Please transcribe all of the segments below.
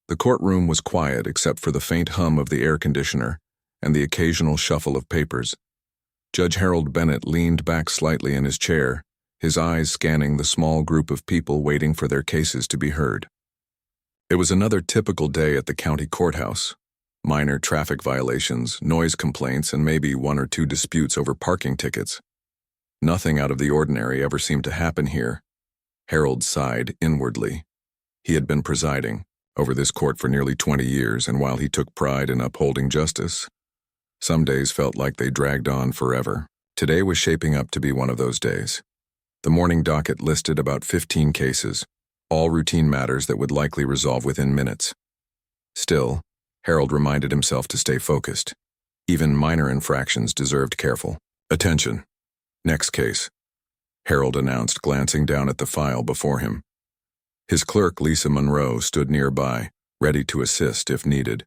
The courtroom was quiet except for the faint hum of the air conditioner and the occasional shuffle of papers. Judge Harold Bennett leaned back slightly in his chair, his eyes scanning the small group of people waiting for their cases to be heard. It was another typical day at the county courthouse. Minor traffic violations, noise complaints, and maybe one or two disputes over parking tickets. Nothing out of the ordinary ever seemed to happen here. Harold sighed inwardly. He had been presiding over this court for nearly 20 years, and while he took pride in upholding justice, some days felt like they dragged on forever. Today was shaping up to be one of those days. The morning docket listed about 15 cases, all routine matters that would likely resolve within minutes. Still, Harold reminded himself to stay focused. Even minor infractions deserved careful attention. Next case, Harold announced, glancing down at the file before him. His clerk, Lisa Monroe, stood nearby, ready to assist if needed.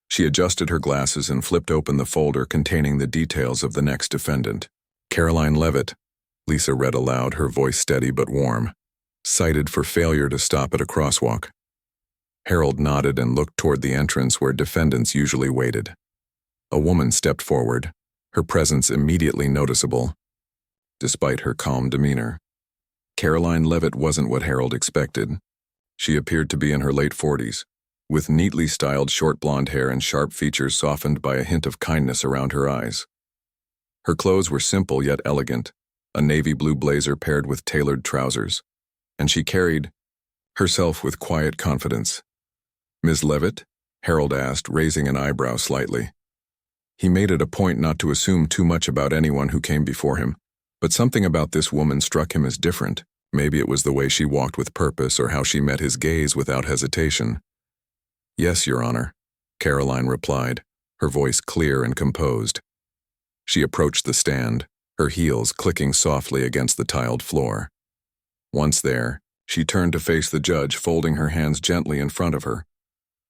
She adjusted her glasses and flipped open the folder containing the details of the next defendant. Karoline Leavitt, Lisa read aloud, her voice steady but warm. Cited for failure to stop at a crosswalk. Harold nodded and looked toward the entrance where defendants usually waited. A woman stepped forward, her presence immediately noticeable, despite her calm demeanor. Karoline Leavitt wasn't what Harold expected. She appeared to be in her late 40s, with neatly styled short blonde hair and sharp features softened by a hint of kindness around her eyes. Her clothes were simple yet elegant, a navy blue blazer paired with tailored trousers, and she carried herself with quiet confidence. "Ms. Leavitt?" Harold asked, raising an eyebrow slightly. He made it a point not to assume too much about anyone who came before him, but something about this woman struck him as different. Maybe it was the way she walked with purpose or how she met his gaze without hesitation. "Yes, Your Honor," Karoline replied, her voice clear and composed. She approached the stand, her heels clicking softly against the tiled floor. Once there, she turned to face the judge, folding her hands gently in front of her.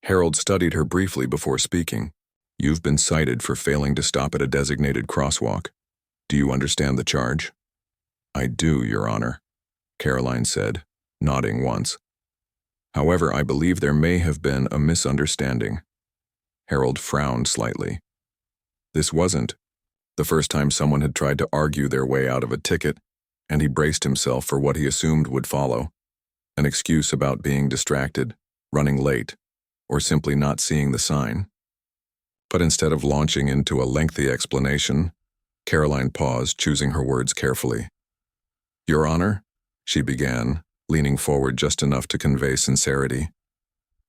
Harold studied her briefly before speaking. "You've been cited for failing to stop at a designated crosswalk. Do you understand the charge?" "I do, Your Honor," Karoline said, nodding once. "However, I believe there may have been a misunderstanding." Harold frowned slightly. This wasn't the first time someone had tried to argue their way out of a ticket, and he braced himself for what he assumed would follow. An excuse about being distracted, running late, or simply not seeing the sign. But instead of launching into a lengthy explanation, Karoline paused, choosing her words carefully. "Your Honor," she began, leaning forward just enough to convey sincerity.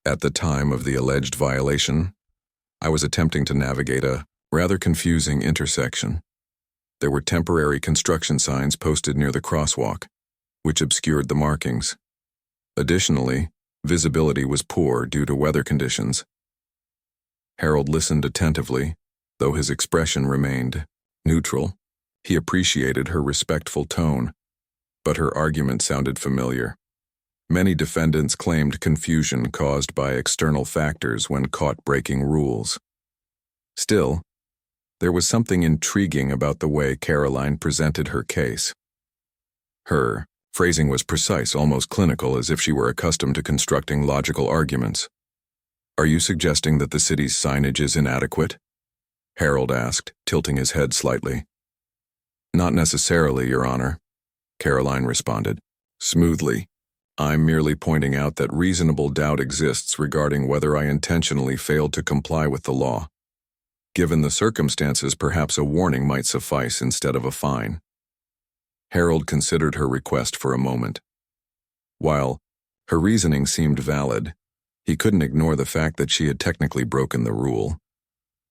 "At the time of the alleged violation, I was attempting to navigate a rather confusing intersection. There were temporary construction signs posted near the crosswalk, which obscured the markings. Additionally, visibility was poor due to weather conditions." Harold listened attentively, though his expression remained neutral. He appreciated her respectful tone, but her argument sounded familiar. Many defendants claimed confusion caused by external factors when caught breaking rules. Still, there was something intriguing about the way Karoline presented her case. Her phrasing was precise, almost clinical, as if she were accustomed to constructing logical arguments. "Are you suggesting that the city's signage is inadequate?" Harold asked, tilting his head slightly. "Not necessarily, Your Honor," Karoline responded, smoothly. "I'm merely pointing out that reasonable doubt exists regarding whether I intentionally failed to comply with the law. Given the circumstances, perhaps a warning might suffice instead of a fine." Harold considered her request for a moment. While her reasoning seemed valid, he couldn't ignore the fact that she had technically broken the rule.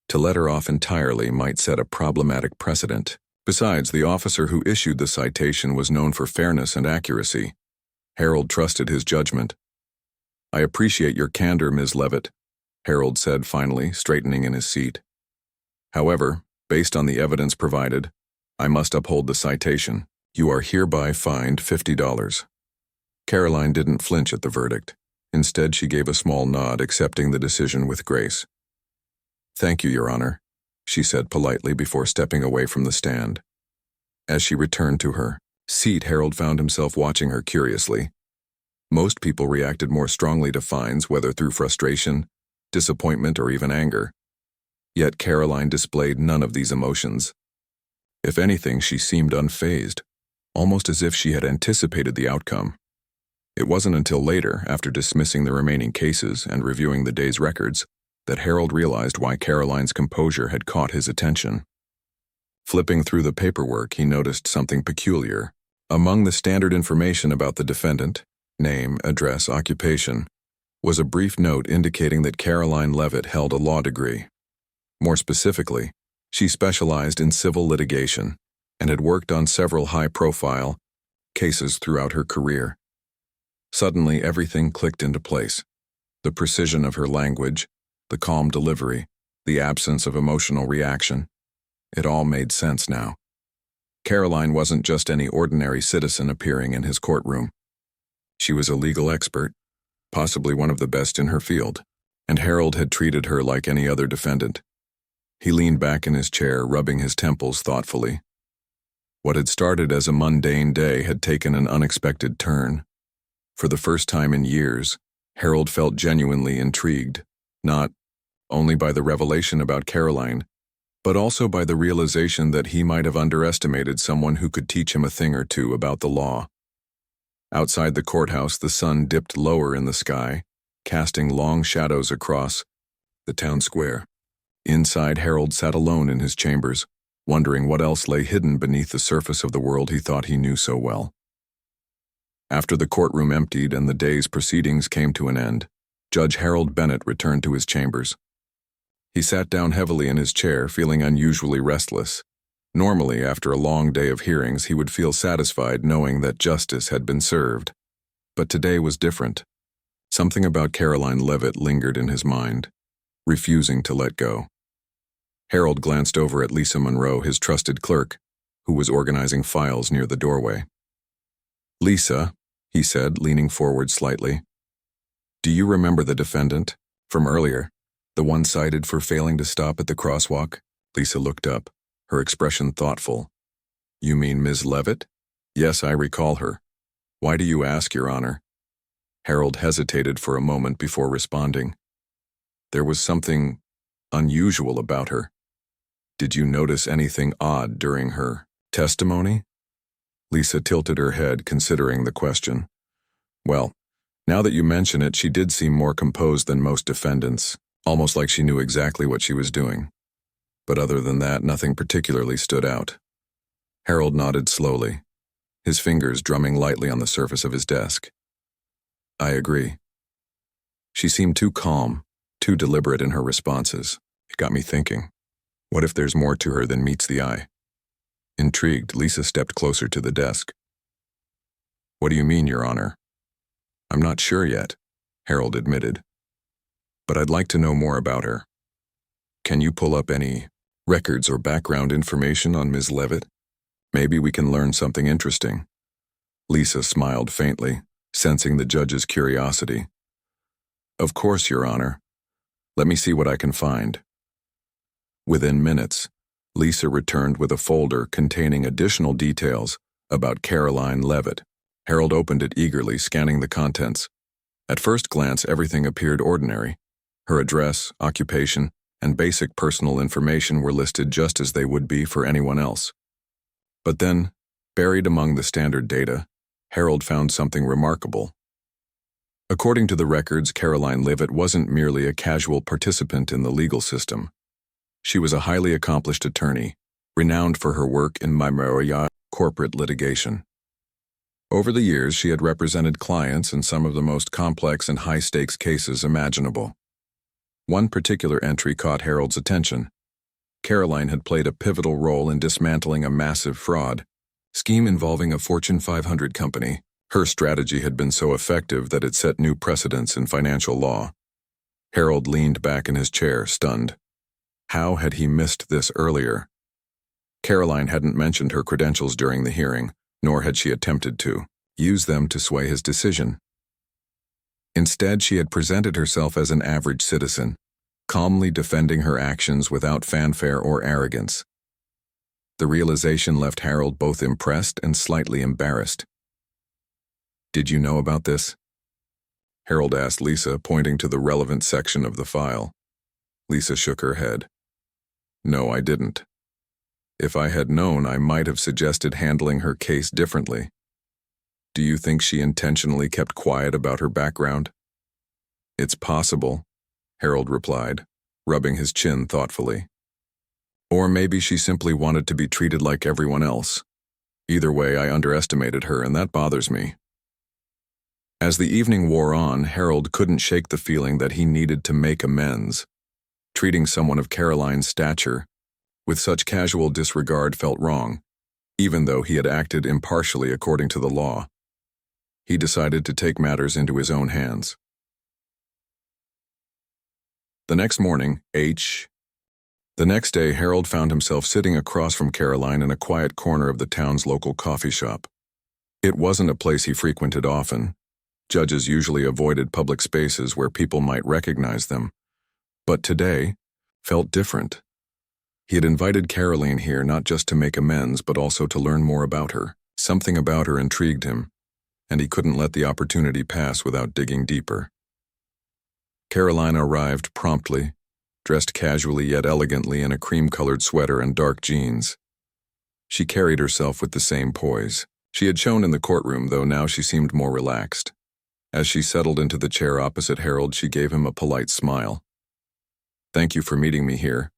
To let her off entirely might set a problematic precedent. Besides, the officer who issued the citation was known for fairness and accuracy. Harold trusted his judgment. "I appreciate your candor, Ms. Leavitt," Harold said finally, straightening in his seat. "However, based on the evidence provided, I must uphold the citation. You are hereby fined $50. Karoline didn't flinch at the verdict. Instead, she gave a small nod, accepting the decision with grace. "Thank you, Your Honor," she said politely before stepping away from the stand. As she returned to her seat, Harold found himself watching her curiously. Most people reacted more strongly to fines, whether through frustration, disappointment, or even anger. Yet Karoline displayed none of these emotions. If anything, she seemed unfazed, almost as if she had anticipated the outcome. It wasn't until later, after dismissing the remaining cases and reviewing the day's records, that Harold realized why Karoline's composure had caught his attention. Flipping through the paperwork, he noticed something peculiar. Among the standard information about the defendant, name, address, occupation, was a brief note indicating that Karoline Leavitt held a law degree. More specifically, she specialized in civil litigation and had worked on several high-profile cases throughout her career. Suddenly, everything clicked into place. The precision of her language, the calm delivery, the absence of emotional reaction. It all made sense now. Karoline wasn't just any ordinary citizen appearing in his courtroom. She was a legal expert, possibly one of the best in her field, and Harold had treated her like any other defendant. He leaned back in his chair, rubbing his temples thoughtfully. What had started as a mundane day had taken an unexpected turn. For the first time in years, Harold felt genuinely intrigued, not only by the revelation about Karoline, but also by the realization that he might have underestimated someone who could teach him a thing or two about the law. Outside the courthouse, the sun dipped lower in the sky, casting long shadows across the town square. Inside, Harold sat alone in his chambers, wondering what else lay hidden beneath the surface of the world he thought he knew so well. After the courtroom emptied and the day's proceedings came to an end, Judge Harold Bennett returned to his chambers. He sat down heavily in his chair, feeling unusually restless. Normally, after a long day of hearings, he would feel satisfied knowing that justice had been served. But today was different. Something about Karoline Leavitt lingered in his mind, refusing to let go. Harold glanced over at Lisa Monroe, his trusted clerk, who was organizing files near the doorway. "Lisa," he said, leaning forward slightly, "do you remember the defendant from earlier, the one cited for failing to stop at the crosswalk?" Lisa looked up, her expression thoughtful. "You mean Ms. Leavitt?" "Yes, I recall her. Why do you ask, Your Honor?" Harold hesitated for a moment before responding. There was something unusual about her. Did you notice anything odd during her testimony? Lisa tilted her head, considering the question. Well, now that you mention it, she did seem more composed than most defendants, almost like she knew exactly what she was doing. But other than that, nothing particularly stood out. Harold nodded slowly, his fingers drumming lightly on the surface of his desk. I agree. She seemed too calm, too deliberate in her responses. It got me thinking. What if there's more to her than meets the eye? Intrigued, Lisa stepped closer to the desk. What do you mean, Your Honor? I'm not sure yet, Harold admitted. But I'd like to know more about her. Can you pull up any records or background information on Ms. Leavitt? Maybe we can learn something interesting. Lisa smiled faintly, sensing the judge's curiosity. Of course, Your Honor. Let me see what I can find. Within minutes, Lisa returned with a folder containing additional details about Karoline Leavitt. Harold opened it eagerly, scanning the contents. At first glance, everything appeared ordinary. Her address, occupation, and basic personal information were listed just as they would be for anyone else. But then, buried among the standard data, Harold found something remarkable. According to the records, Karoline Leavitt wasn't merely a casual participant in the legal system. She was a highly accomplished attorney, renowned for her work in corporate litigation. Over the years, she had represented clients in some of the most complex and high-stakes cases imaginable. One particular entry caught Harold's attention. Karoline had played a pivotal role in dismantling a massive fraud scheme involving a Fortune 500 company. Her strategy had been so effective that it set new precedents in financial law. Harold leaned back in his chair, stunned. How had he missed this earlier? Karoline hadn't mentioned her credentials during the hearing, nor had she attempted to use them to sway his decision. Instead, she had presented herself as an average citizen, calmly defending her actions without fanfare or arrogance. The realization left Harold both impressed and slightly embarrassed. Did you know about this? Harold asked Lisa, pointing to the relevant section of the file. Lisa shook her head. No, I didn't. If I had known, I might have suggested handling her case differently. Do you think she intentionally kept quiet about her background? It's possible, Harold replied, rubbing his chin thoughtfully. Or maybe she simply wanted to be treated like everyone else. Either way, I underestimated her, and that bothers me. As the evening wore on, Harold couldn't shake the feeling that he needed to make amends. Treating someone of Karoline's stature with such casual disregard felt wrong, even though he had acted impartially according to the law. He decided to take matters into his own hands. The next morning, The next day, Harold found himself sitting across from Karoline in a quiet corner of the town's local coffee shop. It wasn't a place he frequented often. Judges usually avoided public spaces where people might recognize them. But today felt different. He had invited Karoline here not just to make amends, but also to learn more about her. Something about her intrigued him, and he couldn't let the opportunity pass without digging deeper. Karoline arrived promptly, dressed casually yet elegantly in a cream-colored sweater and dark jeans. She carried herself with the same poise she had shown in the courtroom, though now she seemed more relaxed. As she settled into the chair opposite Harold, she gave him a polite smile. "Thank you for meeting me here,"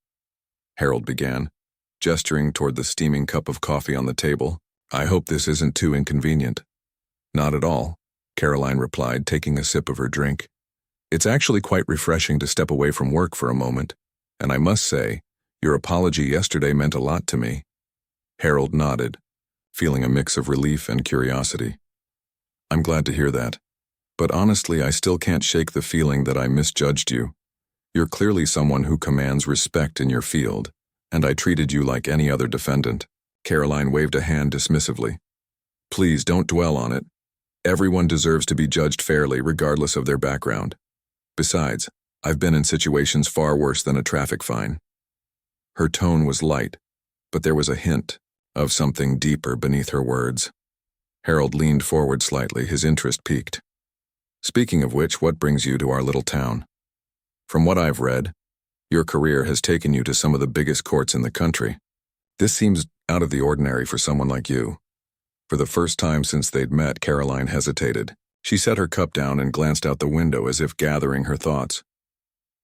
Harold began, gesturing toward the steaming cup of coffee on the table. "I hope this isn't too inconvenient." "Not at all," Karoline replied, taking a sip of her drink. "It's actually quite refreshing to step away from work for a moment, and I must say, your apology yesterday meant a lot to me." Harold nodded, feeling a mix of relief and curiosity. "I'm glad to hear that. But honestly, I still can't shake the feeling that I misjudged you. You're clearly someone who commands respect in your field, and I treated you like any other defendant." Karoline waved a hand dismissively. "Please don't dwell on it. Everyone deserves to be judged fairly regardless of their background. Besides, I've been in situations far worse than a traffic fine." Her tone was light, but there was a hint of something deeper beneath her words. Harold leaned forward slightly, his interest piqued. "Speaking of which, what brings you to our little town? From what I've read, your career has taken you to some of the biggest courts in the country. This seems out of the ordinary for someone like you." For the first time since they'd met, Karoline hesitated. She set her cup down and glanced out the window as if gathering her thoughts.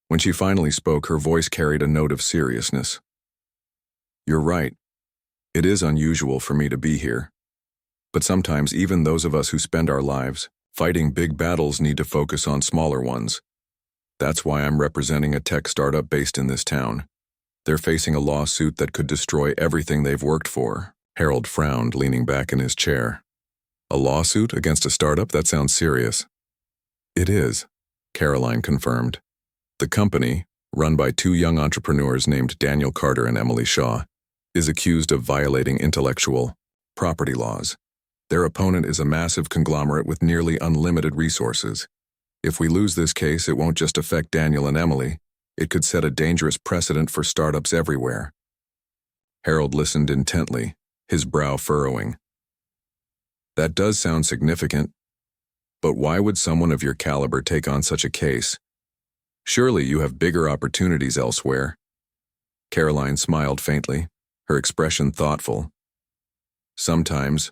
When she finally spoke, her voice carried a note of seriousness. "You're right. It is unusual for me to be here. But sometimes even those of us who spend our lives fighting big battles need to focus on smaller ones. That's why I'm representing a tech startup based in this town. They're facing a lawsuit that could destroy everything they've worked for." Harold frowned, leaning back in his chair. "A lawsuit against a startup? That sounds serious." "It is," Karoline confirmed. "The company, run by two young entrepreneurs named Daniel Carter and Emily Shaw, is accused of violating intellectual property laws. Their opponent is a massive conglomerate with nearly unlimited resources. If we lose this case, it won't just affect Daniel and Emily. It could set a dangerous precedent for startups everywhere." Harold listened intently, his brow furrowing. "That does sound significant, but why would someone of your caliber take on such a case? Surely you have bigger opportunities elsewhere." Karoline smiled faintly, her expression thoughtful. "Sometimes,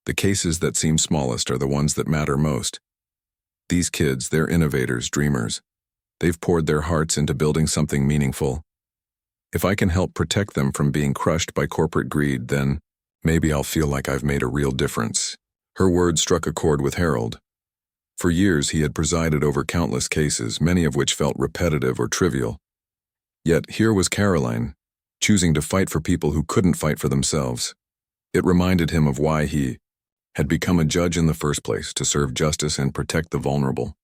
the cases that seem smallest are the ones that matter most. These kids, they're innovators, dreamers. They've poured their hearts into building something meaningful. If I can help protect them from being crushed by corporate greed, then maybe I'll feel like I've made a real difference." Her words struck a chord with Harold. For years he had presided over countless cases, many of which felt repetitive or trivial. Yet here was Karoline, choosing to fight for people who couldn't fight for themselves. It reminded him of why he had become a judge in the first place, to serve justice and protect the vulnerable.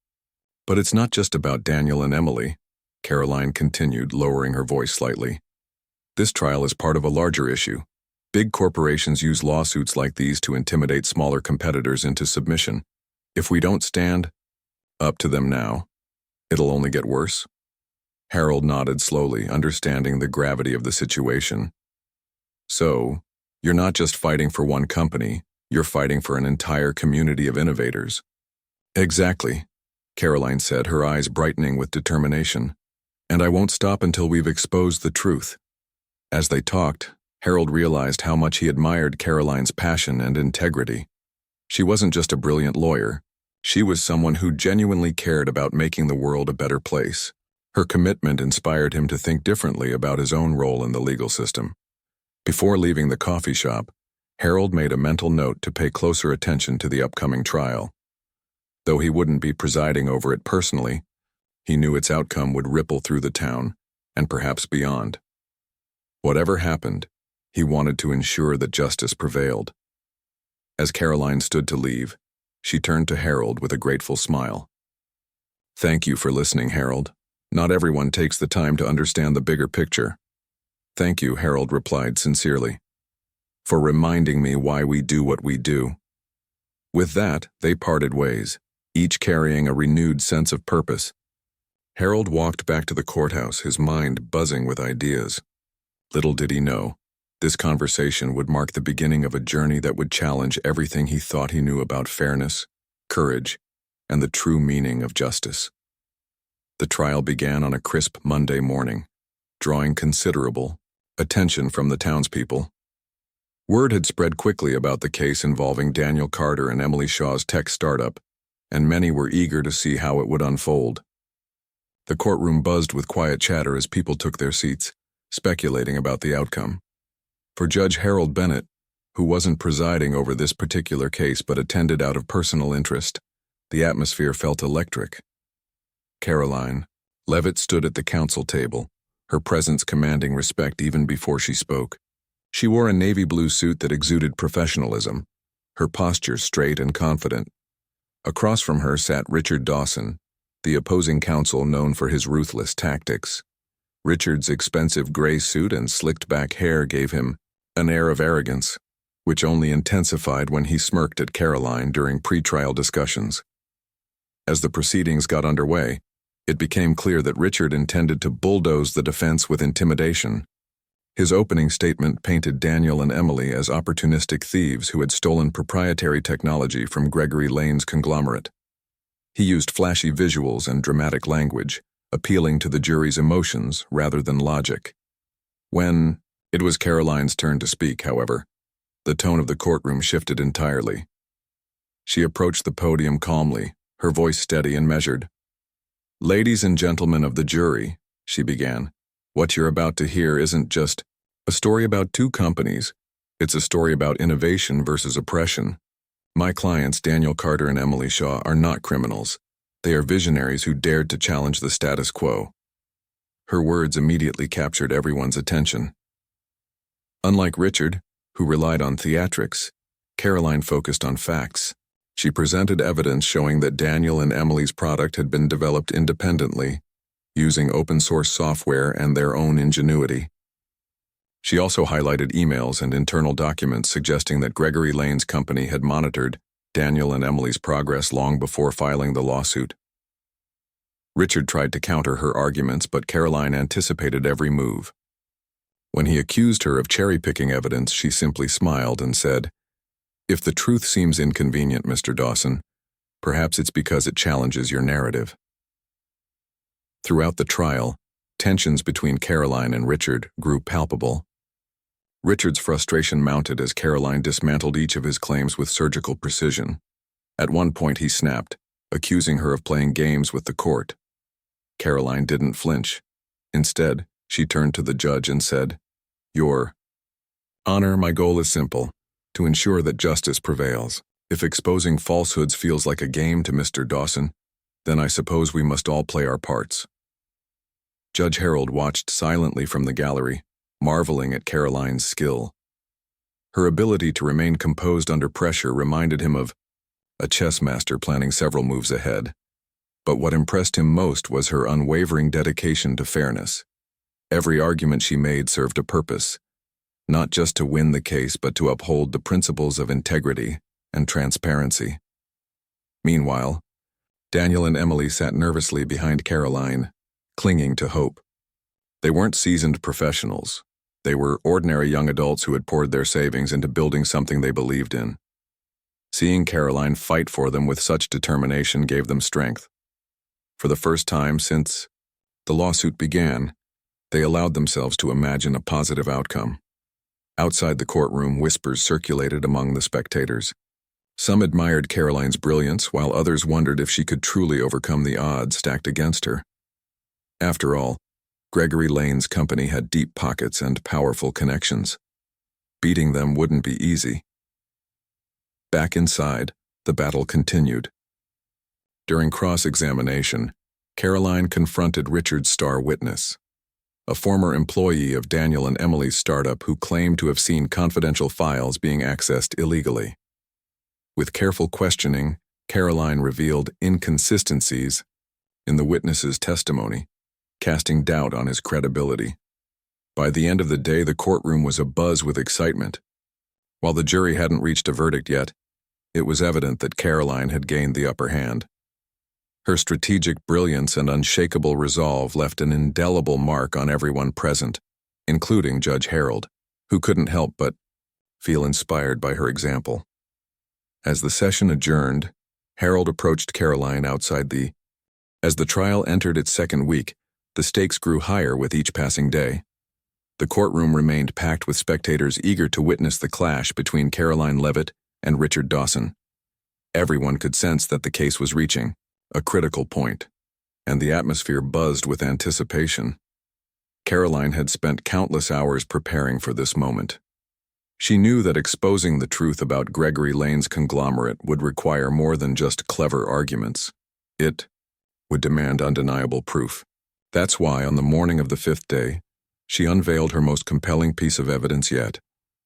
"But it's not just about Daniel and Emily," Karoline continued, lowering her voice slightly. "This trial is part of a larger issue. Big corporations use lawsuits like these to intimidate smaller competitors into submission. If we don't stand up to them now, it'll only get worse." Harold nodded slowly, understanding the gravity of the situation. "So, you're not just fighting for one company, you're fighting for an entire community of innovators." "Exactly. Karoline said, her eyes brightening with determination. "And I won't stop until we've exposed the truth." As they talked, Harold realized how much he admired Karoline's passion and integrity. She wasn't just a brilliant lawyer. She was someone who genuinely cared about making the world a better place. Her commitment inspired him to think differently about his own role in the legal system. Before leaving the coffee shop, Harold made a mental note to pay closer attention to the upcoming trial. Though he wouldn't be presiding over it personally, he knew its outcome would ripple through the town, and perhaps beyond. Whatever happened, he wanted to ensure that justice prevailed. As Karoline stood to leave, she turned to Harold with a grateful smile. "Thank you for listening, Harold. Not everyone takes the time to understand the bigger picture." "Thank you," Harold replied sincerely, "for reminding me why we do what we do." With that, they parted ways, each carrying a renewed sense of purpose. Harold walked back to the courthouse, his mind buzzing with ideas. Little did he know, this conversation would mark the beginning of a journey that would challenge everything he thought he knew about fairness, courage, and the true meaning of justice. The trial began on a crisp Monday morning, drawing considerable attention from the townspeople. Word had spread quickly about the case involving Daniel Carter and Emily Shaw's tech startup, and many were eager to see how it would unfold. The courtroom buzzed with quiet chatter as people took their seats, speculating about the outcome. For Judge Harold Bennett, who wasn't presiding over this particular case but attended out of personal interest, the atmosphere felt electric. Karoline Leavitt stood at the counsel table, her presence commanding respect even before she spoke. She wore a navy blue suit that exuded professionalism, her posture straight and confident. Across from her sat Richard Dawson, the opposing counsel known for his ruthless tactics. Richard's expensive gray suit and slicked-back hair gave him an air of arrogance, which only intensified when he smirked at Karoline during pre-trial discussions. As the proceedings got underway, it became clear that Richard intended to bulldoze the defense with intimidation. His opening statement painted Daniel and Emily as opportunistic thieves who had stolen proprietary technology from Gregory Lane's conglomerate. He used flashy visuals and dramatic language, appealing to the jury's emotions rather than logic. When it was Karoline's turn to speak, however, the tone of the courtroom shifted entirely. She approached the podium calmly, her voice steady and measured. "Ladies and gentlemen of the jury," she began, "what you're about to hear isn't just a story about two companies. It's a story about innovation versus oppression. My clients, Daniel Carter and Emily Shaw, are not criminals. They are visionaries who dared to challenge the status quo." Her words immediately captured everyone's attention. Unlike Richard, who relied on theatrics, Karoline focused on facts. She presented evidence showing that Daniel and Emily's product had been developed independently, using open-source software and their own ingenuity. She also highlighted emails and internal documents suggesting that Gregory Lane's company had monitored Daniel and Emily's progress long before filing the lawsuit. Richard tried to counter her arguments, but Karoline anticipated every move. When he accused her of cherry-picking evidence, she simply smiled and said, "If the truth seems inconvenient, Mr. Dawson, perhaps it's because it challenges your narrative." Throughout the trial, tensions between Karoline and Richard grew palpable. Richard's frustration mounted as Karoline dismantled each of his claims with surgical precision. At one point he snapped, accusing her of playing games with the court. Karoline didn't flinch. Instead, she turned to the judge and said, "Your Honor, my goal is simple, to ensure that justice prevails. If exposing falsehoods feels like a game to Mr. Dawson, then I suppose we must all play our parts." Judge Harold watched silently from the gallery, marveling at Karoline's skill. Her ability to remain composed under pressure reminded him of a chess master planning several moves ahead. But what impressed him most was her unwavering dedication to fairness. Every argument she made served a purpose, not just to win the case but to uphold the principles of integrity and transparency. Meanwhile, Daniel and Emily sat nervously behind Karoline, clinging to hope. They weren't seasoned professionals. They were ordinary young adults who had poured their savings into building something they believed in. Seeing Karoline fight for them with such determination gave them strength. For the first time since the lawsuit began, they allowed themselves to imagine a positive outcome. Outside the courtroom, whispers circulated among the spectators. Some admired Karoline's brilliance, while others wondered if she could truly overcome the odds stacked against her. After all, Gregory Lane's company had deep pockets and powerful connections. Beating them wouldn't be easy. Back inside, the battle continued. During cross-examination, Karoline confronted Richard's star witness, a former employee of Daniel and Emily's startup who claimed to have seen confidential files being accessed illegally. With careful questioning, Karoline revealed inconsistencies in the witness's testimony, casting doubt on his credibility. By the end of the day, the courtroom was abuzz with excitement. While the jury hadn't reached a verdict yet, it was evident that Karoline had gained the upper hand. Her strategic brilliance and unshakable resolve left an indelible mark on everyone present, including Judge Harold, who couldn't help but feel inspired by her example. As the session adjourned, Harold approached Karoline As the trial entered its second week, the stakes grew higher with each passing day. The courtroom remained packed with spectators eager to witness the clash between Karoline Leavitt and Richard Dawson. Everyone could sense that the case was reaching a critical point, and the atmosphere buzzed with anticipation. Karoline had spent countless hours preparing for this moment. She knew that exposing the truth about Gregory Lane's conglomerate would require more than just clever arguments. It would demand undeniable proof. That's why, on the morning of the fifth day, she unveiled her most compelling piece of evidence yet: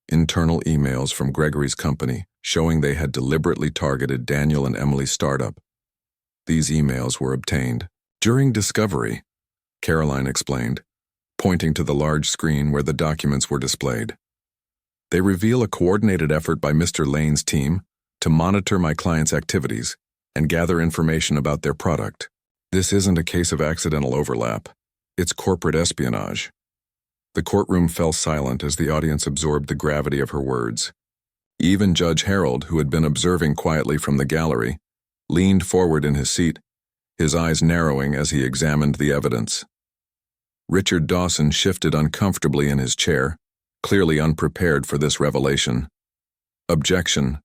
internal emails from Gregory's company showing they had deliberately targeted Daniel and Emily's startup. These emails were obtained during discovery, Karoline explained, pointing to the large screen where the documents were displayed. They reveal a coordinated effort by Mr. Lane's team to monitor my client's activities and gather information about their product. This isn't a case of accidental overlap. It's corporate espionage. The courtroom fell silent as the audience absorbed the gravity of her words. Even Judge Harold, who had been observing quietly from the gallery, leaned forward in his seat, his eyes narrowing as he examined the evidence. Richard Dawson shifted uncomfortably in his chair, clearly unprepared for this revelation. "Objection,"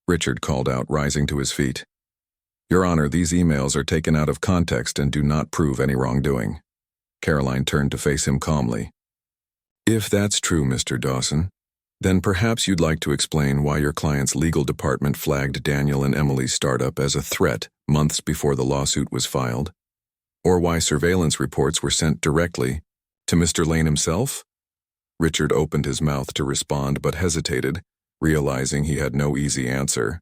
Richard called out, rising to his feet. "Your Honor, these emails are taken out of context and do not prove any wrongdoing." Karoline turned to face him calmly. "If that's true, Mr. Dawson, then perhaps you'd like to explain why your client's legal department flagged Daniel and Emily's startup as a threat months before the lawsuit was filed, or why surveillance reports were sent directly to Mr. Lane himself?" Richard opened his mouth to respond but hesitated, realizing he had no easy answer.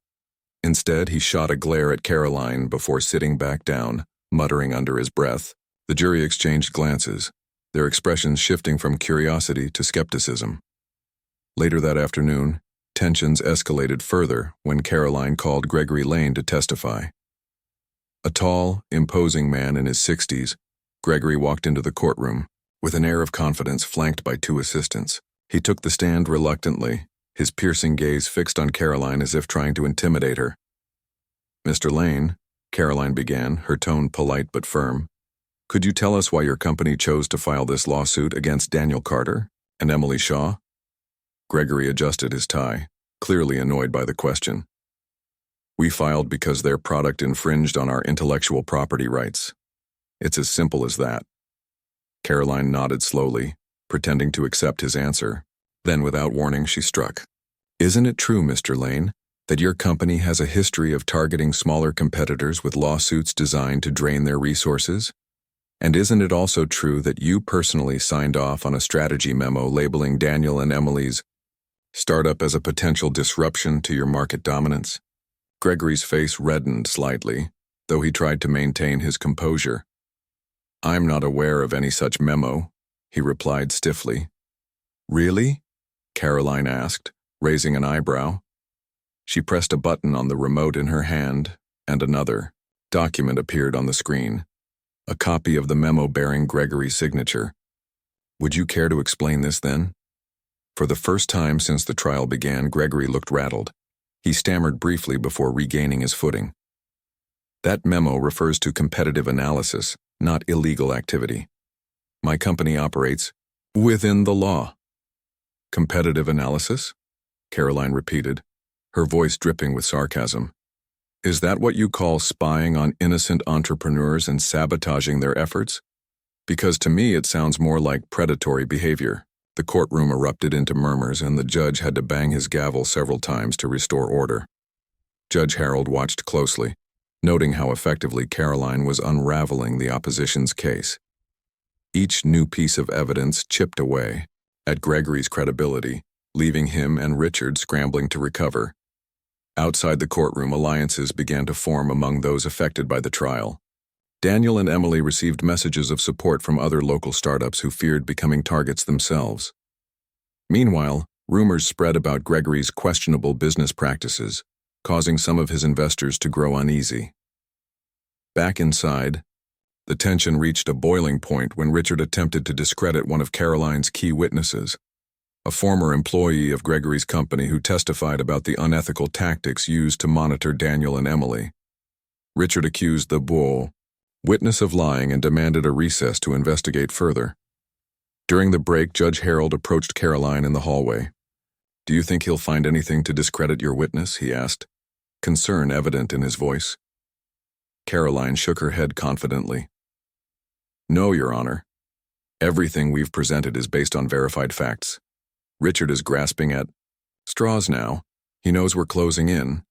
Instead, he shot a glare at Karoline before sitting back down, muttering under his breath. The jury exchanged glances, their expressions shifting from curiosity to skepticism. Later that afternoon, tensions escalated further when Karoline called Gregory Lane to testify. A tall, imposing man in his 60s, Gregory walked into the courtroom with an air of confidence, flanked by two assistants. He took the stand reluctantly, his piercing gaze fixed on Karoline as if trying to intimidate her. "Mr. Lane," Karoline began, her tone polite but firm, "could you tell us why your company chose to file this lawsuit against Daniel Carter and Emily Shaw?" Gregory adjusted his tie, clearly annoyed by the question. "We filed because their product infringed on our intellectual property rights. It's as simple as that." Karoline nodded slowly, pretending to accept his answer. Then, without warning, she struck. "Isn't it true, Mr. Lane, that your company has a history of targeting smaller competitors with lawsuits designed to drain their resources? And isn't it also true that you personally signed off on a strategy memo labeling Daniel and Emily's startup as a potential disruption to your market dominance?" Gregory's face reddened slightly, though he tried to maintain his composure. "I'm not aware of any such memo," he replied stiffly. "Really?" Karoline asked, raising an eyebrow. She pressed a button on the remote in her hand, and another document appeared on the screen, a copy of the memo bearing Gregory's signature. "Would you care to explain this, then?" For the first time since the trial began, Gregory looked rattled. He stammered briefly before regaining his footing. That memo refers to competitive analysis, not illegal activity. My company operates within the law. Competitive analysis? Karoline repeated, her voice dripping with sarcasm. Is that what you call spying on innocent entrepreneurs and sabotaging their efforts? Because to me it sounds more like predatory behavior. The courtroom erupted into murmurs and the judge had to bang his gavel several times to restore order. Judge Harold watched closely, noting how effectively Karoline was unraveling the opposition's case. Each new piece of evidence chipped away at Gregory's credibility, leaving him and Richard scrambling to recover. Outside the courtroom, alliances began to form among those affected by the trial. Daniel and Emily received messages of support from other local startups who feared becoming targets themselves. Meanwhile, rumors spread about Gregory's questionable business practices, causing some of his investors to grow uneasy. Back inside, the tension reached a boiling point when Richard attempted to discredit one of Karoline's key witnesses, a former employee of Gregory's company who testified about the unethical tactics used to monitor Daniel and Emily. Richard accused the witness of lying and demanded a recess to investigate further. During the break, Judge Harold approached Karoline in the hallway. "Do you think he'll find anything to discredit your witness?" he asked, concern evident in his voice. Karoline shook her head confidently. "No, Your Honor. Everything we've presented is based on verified facts. Richard is grasping at straws now. He knows we're closing in."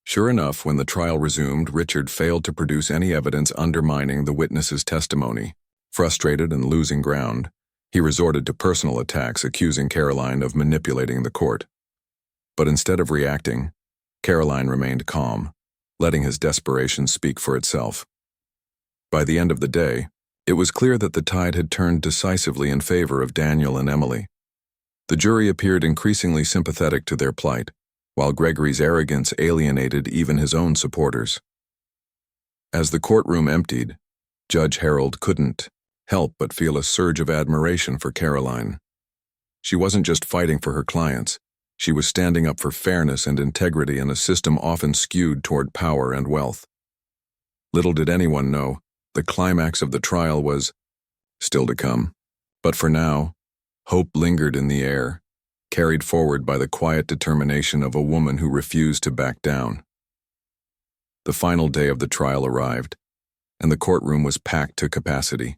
Sure enough, when the trial resumed, Richard failed to produce any evidence undermining the witness's testimony. Frustrated and losing ground, he resorted to personal attacks, accusing Karoline of manipulating the court. But instead of reacting, Karoline remained calm, letting his desperation speak for itself. By the end of the day, it was clear that the tide had turned decisively in favor of Daniel and Emily. The jury appeared increasingly sympathetic to their plight, while Gregory's arrogance alienated even his own supporters. As the courtroom emptied, Judge Harold couldn't help but feel a surge of admiration for Karoline. She wasn't just fighting for her clients, she was standing up for fairness and integrity in a system often skewed toward power and wealth. Little did anyone know, the climax of the trial was still to come. But for now, hope lingered in the air, carried forward by the quiet determination of a woman who refused to back down. The final day of the trial arrived, and the courtroom was packed to capacity.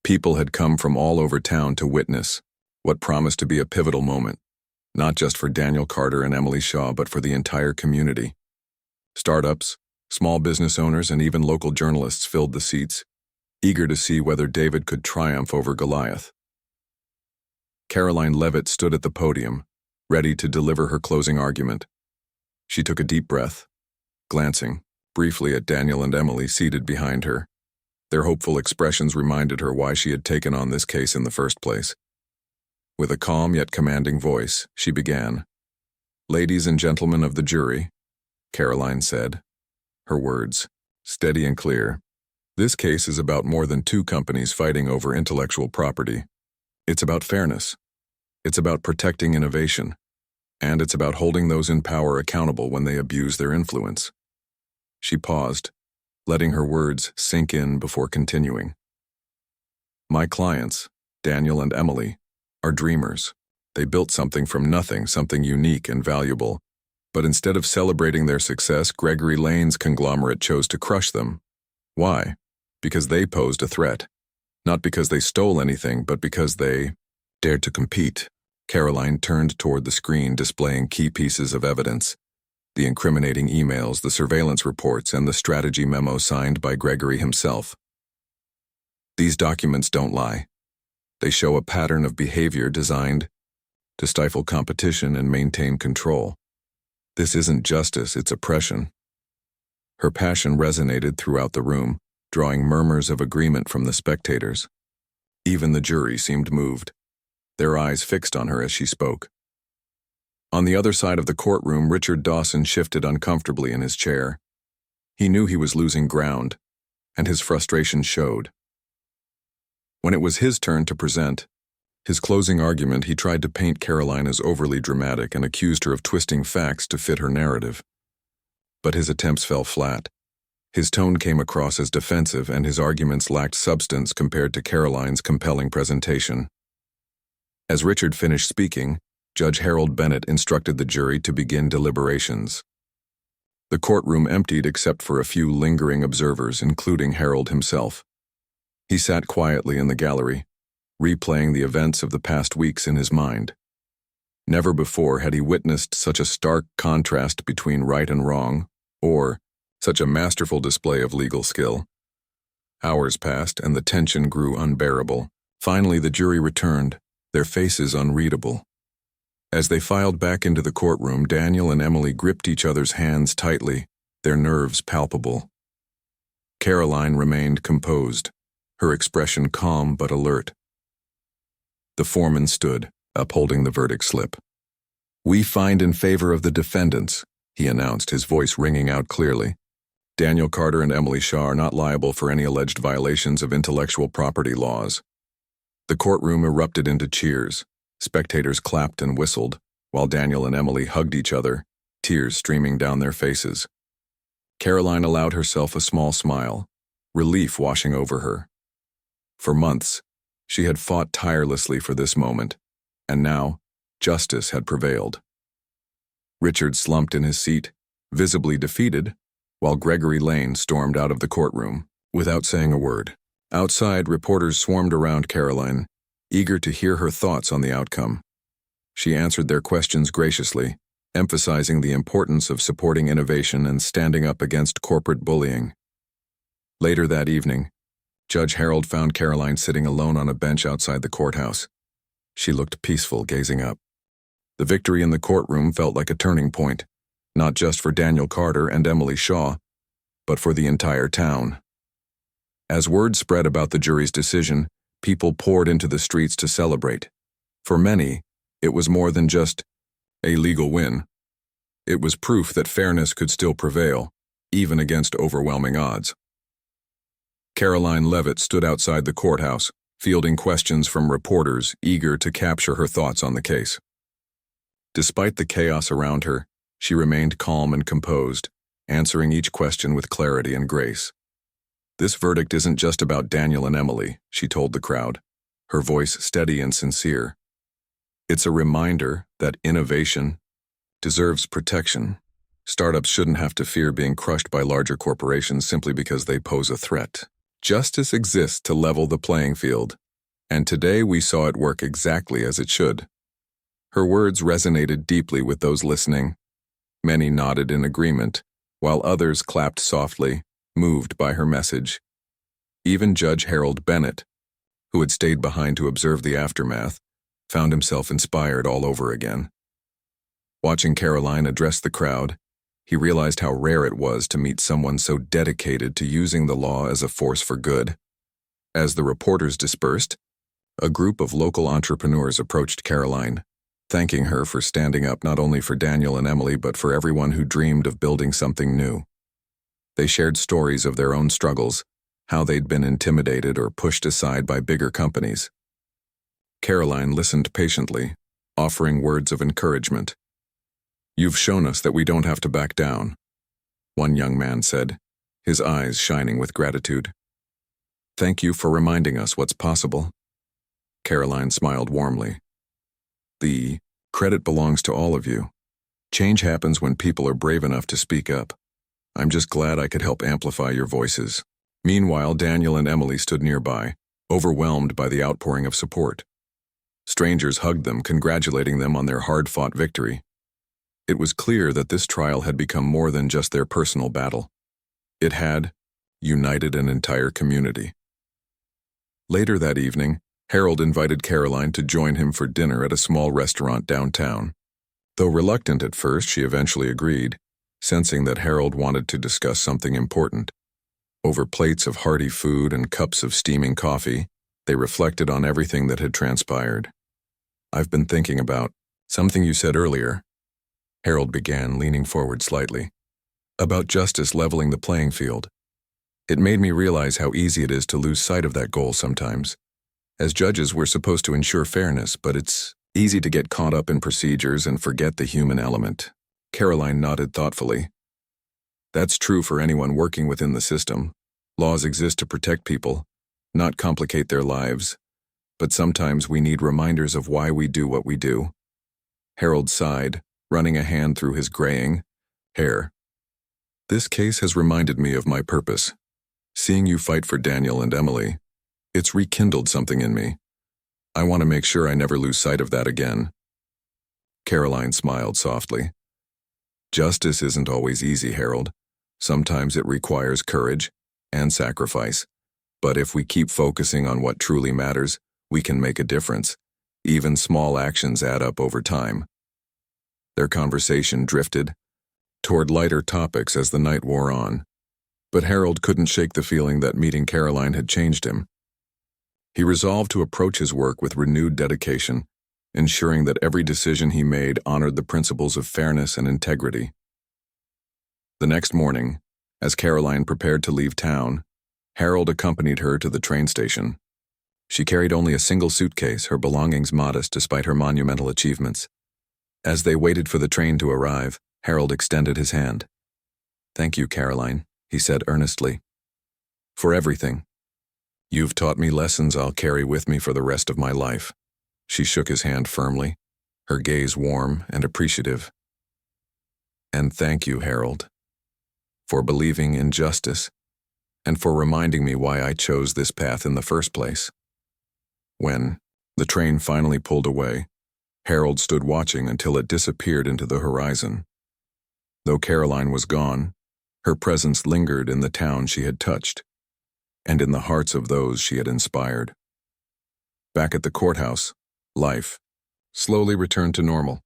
People had come from all over town to witness what promised to be a pivotal moment, not just for Daniel Carter and Emily Shaw, but for the entire community. Startups, small business owners, and even local journalists filled the seats, eager to see whether David could triumph over Goliath. Karoline Leavitt stood at the podium, ready to deliver her closing argument. She took a deep breath, glancing briefly at Daniel and Emily seated behind her. Their hopeful expressions reminded her why she had taken on this case in the first place. With a calm yet commanding voice, she began. "Ladies and gentlemen of the jury," Karoline said, her words steady and clear. "This case is about more than two companies fighting over intellectual property. It's about fairness. It's about protecting innovation. And it's about holding those in power accountable when they abuse their influence." She paused, letting her words sink in before continuing. "My clients, Daniel and Emily, are dreamers. They built something from nothing, something unique and valuable. But instead of celebrating their success, Gregory Lane's conglomerate chose to crush them. Why? Because they posed a threat. Not because they stole anything, but because they dared to compete." Karoline turned toward the screen displaying key pieces of evidence: the incriminating emails, the surveillance reports, and the strategy memo signed by Gregory himself. "These documents don't lie. They show a pattern of behavior designed to stifle competition and maintain control. This isn't justice, it's oppression." Her passion resonated throughout the room, drawing murmurs of agreement from the spectators. Even the jury seemed moved, their eyes fixed on her as she spoke. On the other side of the courtroom, Richard Dawson shifted uncomfortably in his chair. He knew he was losing ground, and his frustration showed. When it was his turn to present his closing argument, he tried to paint Karoline as overly dramatic and accused her of twisting facts to fit her narrative. But his attempts fell flat. His tone came across as defensive, and his arguments lacked substance compared to Karoline's compelling presentation. As Richard finished speaking, Judge Harold Bennett instructed the jury to begin deliberations. The courtroom emptied except for a few lingering observers, including Harold himself. He sat quietly in the gallery, replaying the events of the past weeks in his mind. Never before had he witnessed such a stark contrast between right and wrong, or such a masterful display of legal skill. Hours passed, and the tension grew unbearable. Finally, the jury returned, their faces unreadable. As they filed back into the courtroom, Daniel and Emily gripped each other's hands tightly, their nerves palpable. Karoline remained composed, her expression calm but alert. The foreman stood, upholding the verdict slip. "We find in favor of the defendants," he announced, his voice ringing out clearly. "Daniel Carter and Emily Shaw are not liable for any alleged violations of intellectual property laws." The courtroom erupted into cheers. Spectators clapped and whistled, while Daniel and Emily hugged each other, tears streaming down their faces. Karoline allowed herself a small smile, relief washing over her. For months, she had fought tirelessly for this moment, and now, justice had prevailed. Richard slumped in his seat, visibly defeated, while Gregory Lane stormed out of the courtroom, without saying a word. Outside, reporters swarmed around Karoline, eager to hear her thoughts on the outcome. She answered their questions graciously, emphasizing the importance of supporting innovation and standing up against corporate bullying. Later that evening, Judge Harold found Karoline sitting alone on a bench outside the courthouse. She looked peaceful, gazing up. The victory in the courtroom felt like a turning point, not just for Daniel Carter and Emily Shaw, but for the entire town. As word spread about the jury's decision, people poured into the streets to celebrate. For many, it was more than just a legal win. It was proof that fairness could still prevail, even against overwhelming odds. Karoline Leavitt stood outside the courthouse, fielding questions from reporters eager to capture her thoughts on the case. Despite the chaos around her, she remained calm and composed, answering each question with clarity and grace. "This verdict isn't just about Daniel and Emily," she told the crowd, her voice steady and sincere. "It's a reminder that innovation deserves protection. Startups shouldn't have to fear being crushed by larger corporations simply because they pose a threat. Justice exists to level the playing field, and today we saw it work exactly as it should." Her words resonated deeply with those listening. Many nodded in agreement, while others clapped softly, moved by her message. Even Judge Harold Bennett, who had stayed behind to observe the aftermath, found himself inspired all over again. Watching Karoline address the crowd, he realized how rare it was to meet someone so dedicated to using the law as a force for good. As the reporters dispersed, a group of local entrepreneurs approached Karoline, thanking her for standing up not only for Daniel and Emily but for everyone who dreamed of building something new. They shared stories of their own struggles, how they'd been intimidated or pushed aside by bigger companies. Karoline listened patiently, offering words of encouragement. "You've shown us that we don't have to back down," one young man said, his eyes shining with gratitude. "Thank you for reminding us what's possible." Karoline smiled warmly. "The credit belongs to all of you. Change happens when people are brave enough to speak up. I'm just glad I could help amplify your voices." Meanwhile, Daniel and Emily stood nearby, overwhelmed by the outpouring of support. Strangers hugged them, congratulating them on their hard-fought victory. It was clear that this trial had become more than just their personal battle. It had united an entire community. Later that evening, Harold invited Karoline to join him for dinner at a small restaurant downtown. Though reluctant at first, she eventually agreed, sensing that Harold wanted to discuss something important. Over plates of hearty food and cups of steaming coffee, they reflected on everything that had transpired. "I've been thinking about something you said earlier," Harold began, leaning forward slightly, "about justice leveling the playing field. It made me realize how easy it is to lose sight of that goal sometimes. As judges, we're supposed to ensure fairness, but it's easy to get caught up in procedures and forget the human element." Karoline nodded thoughtfully. That's true for anyone working within the system. Laws exist to protect people, not complicate their lives. But sometimes we need reminders of why we do what we do. Harold sighed, running a hand through his graying hair. This case has reminded me of my purpose. Seeing you fight for Daniel and Emily, it's rekindled something in me. I want to make sure I never lose sight of that again. Karoline smiled softly. Justice isn't always easy, Harold. Sometimes it requires courage and sacrifice. But if we keep focusing on what truly matters, we can make a difference. Even small actions add up over time. Their conversation drifted toward lighter topics as the night wore on. But Harold couldn't shake the feeling that meeting Karoline had changed him. He resolved to approach his work with renewed dedication, ensuring that every decision he made honored the principles of fairness and integrity. The next morning, as Karoline prepared to leave town, Harold accompanied her to the train station. She carried only a single suitcase, her belongings modest despite her monumental achievements. As they waited for the train to arrive, Harold extended his hand. "Thank you, Karoline," he said earnestly. "For everything. You've taught me lessons I'll carry with me for the rest of my life." She shook his hand firmly, her gaze warm and appreciative. "And thank you, Harold, for believing in justice and for reminding me why I chose this path in the first place." When the train finally pulled away, Harold stood watching until it disappeared into the horizon. Though Karoline was gone, her presence lingered in the town she had touched, and in the hearts of those she had inspired. Back at the courthouse, life slowly returned to normal.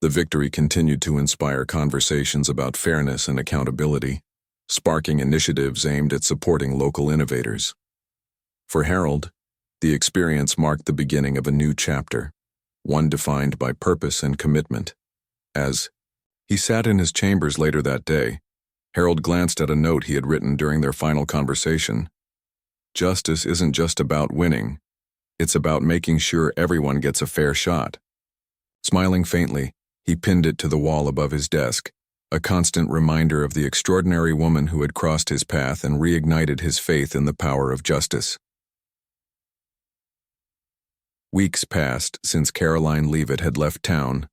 The victory continued to inspire conversations about fairness and accountability, sparking initiatives aimed at supporting local innovators. For Harold, the experience marked the beginning of a new chapter, one defined by purpose and commitment. As he sat in his chambers later that day, Harold glanced at a note he had written during their final conversation. Justice isn't just about winning, it's about making sure everyone gets a fair shot. Smiling faintly, he pinned it to the wall above his desk, a constant reminder of the extraordinary woman who had crossed his path and reignited his faith in the power of justice. Weeks passed since Karoline Leavitt had left town,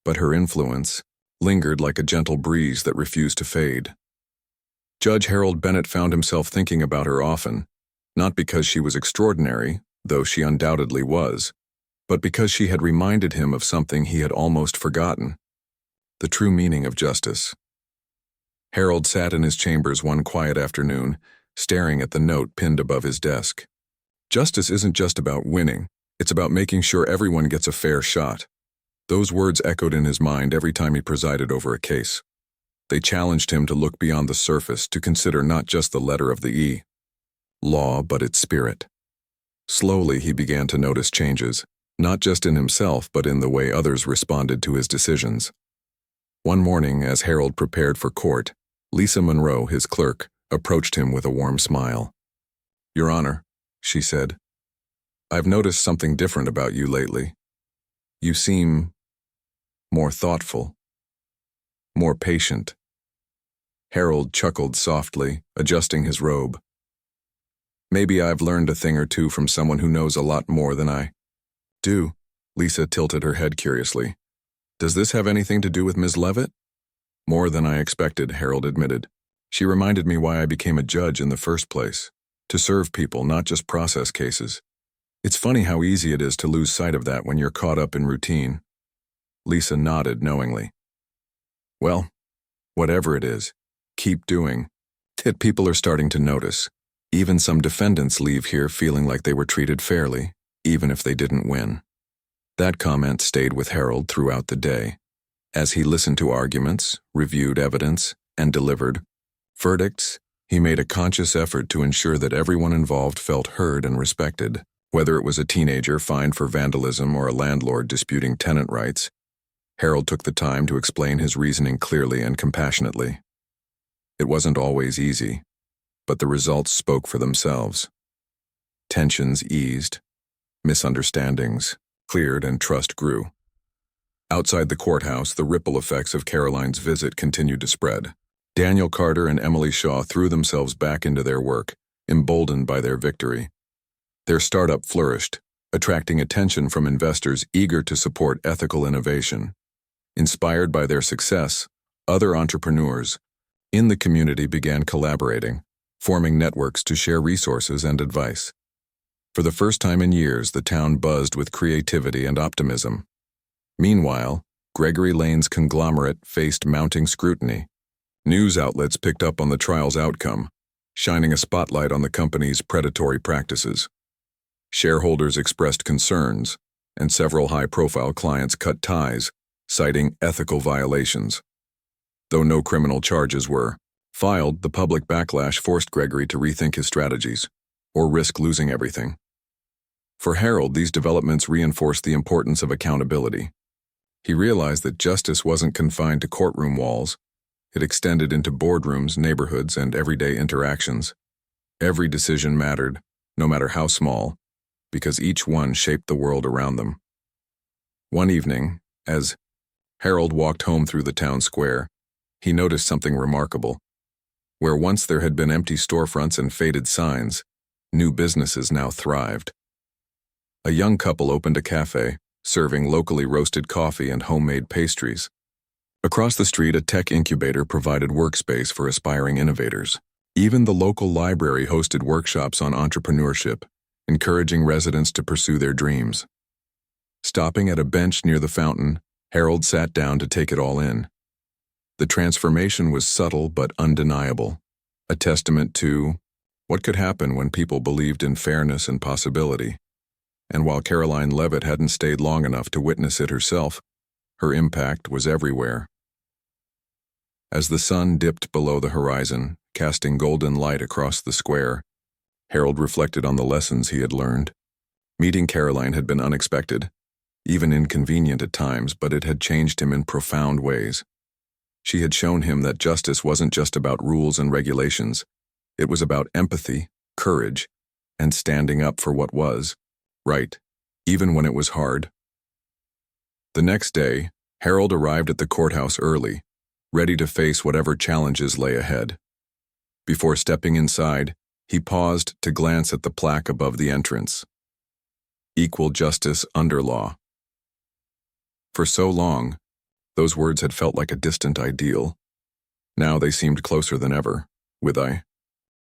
but her influence lingered like a gentle breeze that refused to fade. Judge Harold Bennett found himself thinking about her often, not because she was extraordinary, though she undoubtedly was, but because she had reminded him of something he had almost forgotten: the true meaning of justice. Harold sat in his chambers one quiet afternoon, staring at the note pinned above his desk. Justice isn't just about winning, it's about making sure everyone gets a fair shot. Those words echoed in his mind every time he presided over a case. They challenged him to look beyond the surface, to consider not just the letter of the E, law, but its spirit. Slowly, he began to notice changes, not just in himself, but in the way others responded to his decisions. One morning, as Harold prepared for court, Lisa Monroe, his clerk, approached him with a warm smile. "Your Honor," she said, "I've noticed something different about you lately. You seem more thoughtful, more patient." Harold chuckled softly, adjusting his robe. "Maybe I've learned a thing or two from someone who knows a lot more than I do." Lisa tilted her head curiously. "Does this have anything to do with Ms. Leavitt?" "More than I expected," Harold admitted. "She reminded me why I became a judge in the first place, to serve people, not just process cases. It's funny how easy it is to lose sight of that when you're caught up in routine." Lisa nodded knowingly. "Well, whatever it is, keep doing it. People are starting to notice. Even some defendants leave here feeling like they were treated fairly, even if they didn't win." That comment stayed with Harold throughout the day. As he listened to arguments, reviewed evidence, and delivered verdicts, he made a conscious effort to ensure that everyone involved felt heard and respected. Whether it was a teenager fined for vandalism or a landlord disputing tenant rights, Harold took the time to explain his reasoning clearly and compassionately. It wasn't always easy, but the results spoke for themselves. Tensions eased, misunderstandings cleared, and trust grew. Outside the courthouse, the ripple effects of Karoline's visit continued to spread. Daniel Carter and Emily Shaw threw themselves back into their work, emboldened by their victory. Their startup flourished, attracting attention from investors eager to support ethical innovation. Inspired by their success, other entrepreneurs in the community began collaborating, forming networks to share resources and advice. For the first time in years, the town buzzed with creativity and optimism. Meanwhile, Gregory Lane's conglomerate faced mounting scrutiny. News outlets picked up on the trial's outcome, shining a spotlight on the company's predatory practices. Shareholders expressed concerns, and several high-profile clients cut ties, citing ethical violations. Though no criminal charges were filed, the public backlash forced Gregory to rethink his strategies, or risk losing everything. For Harold, these developments reinforced the importance of accountability. He realized that justice wasn't confined to courtroom walls. It extended into boardrooms, neighborhoods, and everyday interactions. Every decision mattered, no matter how small, because each one shaped the world around them. One evening, as Harold walked home through the town square, he noticed something remarkable. Where once there had been empty storefronts and faded signs, new businesses now thrived. A young couple opened a cafe, serving locally roasted coffee and homemade pastries. Across the street, a tech incubator provided workspace for aspiring innovators. Even the local library hosted workshops on entrepreneurship, encouraging residents to pursue their dreams. Stopping at a bench near the fountain, Harold sat down to take it all in. The transformation was subtle but undeniable, a testament to what could happen when people believed in fairness and possibility. And while Karoline Leavitt hadn't stayed long enough to witness it herself, her impact was everywhere. As the sun dipped below the horizon, casting golden light across the square, Harold reflected on the lessons he had learned. Meeting Karoline had been unexpected, even inconvenient at times, but it had changed him in profound ways. She had shown him that justice wasn't just about rules and regulations. It was about empathy, courage, and standing up for what was right, even when it was hard. The next day, Harold arrived at the courthouse early, ready to face whatever challenges lay ahead. Before stepping inside, he paused to glance at the plaque above the entrance. Equal justice under law. For so long, those words had felt like a distant ideal. Now they seemed closer than ever, with